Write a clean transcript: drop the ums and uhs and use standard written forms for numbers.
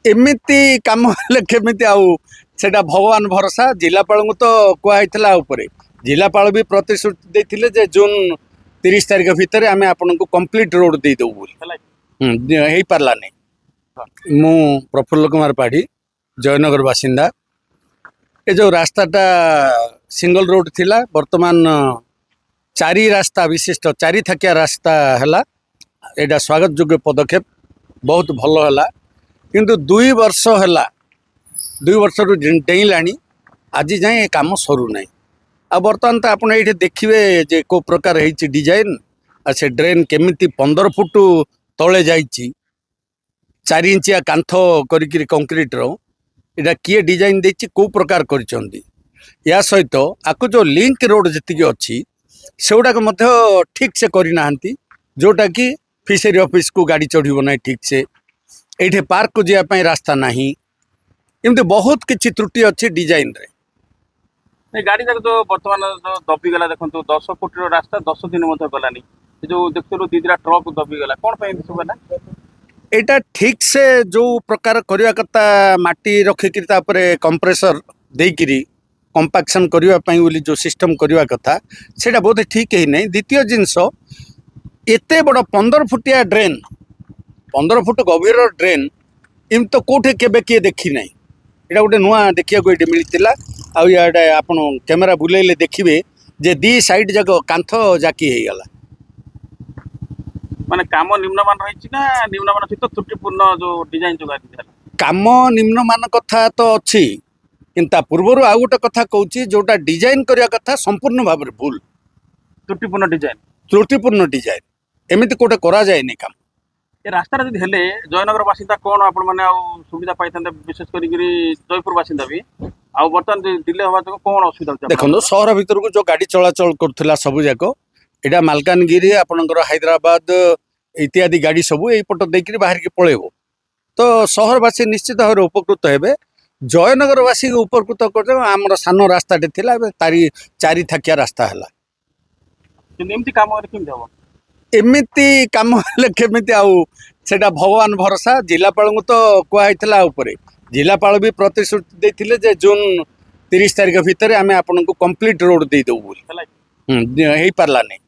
एमती काम हेले केमिति आउ सेटा भगवान भरोसा जिलापाल को तो कहला जिलापाल भी प्रतिश्रुति देथिले जे जून 30 तारिख भितर आम आपन को कंप्लीट रोड दे देबू बोली हो पारला नहीं। मु प्रफुल्ल कुमार पाढ़ी जयनगर बासिंदा। ये जो रास्ताटा सिंगल रोड थिला वर्तमान 4 रास्ता विशिष्ट 4 थाकिया रास्ता हैला। एटा स्वागत योग्य पदक्षेप बहुत भल है किंतु 2 वर्ष है 2 वर्ष डेईलाणी आज जाए काम सरू ना। आ बर्तमान तो आपड़ ये देखिए जे को प्रकार है डिजाइन आ से ड्रेन केमिति 15 फुट तले जाइए 4 इंचिया कांथ कर कंक्रीट इटा किए डिजाइन देछि को प्रकार कर या सहित आपको जो लिंक रोड जी अच्छी से गुड़ाक ठीक से करना जोटा कि फिशरी ऑफिस को गाड़ी चढ़ ना ठीक से ये पार्क को जावाई रास्ता ना एमती बहुत किसी त्रुटि अच्छी डिजाइन रे। गाड़ी जाक जो बर्तमान जो दबिगला देखो 10 फुट रास्ता 10 दिन गलानी जो देखते दीदा ट्रक दबिगला कौन सब है यहाँ ठीक से जो प्रकार करवा कथा माटी रखिक कंप्रेसर देकरी कंपाक्शन करने जो सिस्टम करवा कथा से बहुत ठीक ही नहीं। द्वितीय जिनस एत बड़ 15 फुटिया ड्रेन 15 फुट गभीर ड्रेन एम तो कौटे केबे किए देखी ना। यहाँ गोटे नुआ देखा ये मिलता आड़े आप कैमेरा बुलेले देखिए जे 2 साइड जाक कांथ जाकी हो गला माने काम निम्नमान रही ना निम्नमान सहित त्रुटिपूर्ण जो डिजाइन जो काम निम्नमान कथा तो अच्छी किंतु पूर्वर आउ गोटे कथा कहूँ जोटा डिजाइन करने कथा संपूर्ण भाव में भूल त्रुटिपूर्ण डिजाइन एमती कोटे करा जाए नहीं काम। ये रास्ता जब हेले जयनगर बासिंदा कौन आपण मैंने सुविधा पाई विशेष कर जयपुर बासिंदा भी आ बर्तमान डिले हवा जो कौन असुविधा देखो सहर भीतर को जो गाड़ी चलाचल करुला सब जाक यहाँ मालकानगिरी आपणकर हैदराबाद इत्यादि गाड़ी सब यपट देकर बाहर की पलैब तो सहरवासी निश्चित भाव में उपकृत हे। जयनगरवासी उपकृत कर आमर सान रास्ताटे थिला 4 थाकिया रास्ता है एमती काम हेले केमिति आउ सेटा भगवान भरोसा जिलापाल को तो कहला जिलापाल भी प्रतिश्रुति देथिले जे जून 30 तारिख भितर आम आपन को कंप्लीट रोड दे देबू बोली हो पारला नहीं।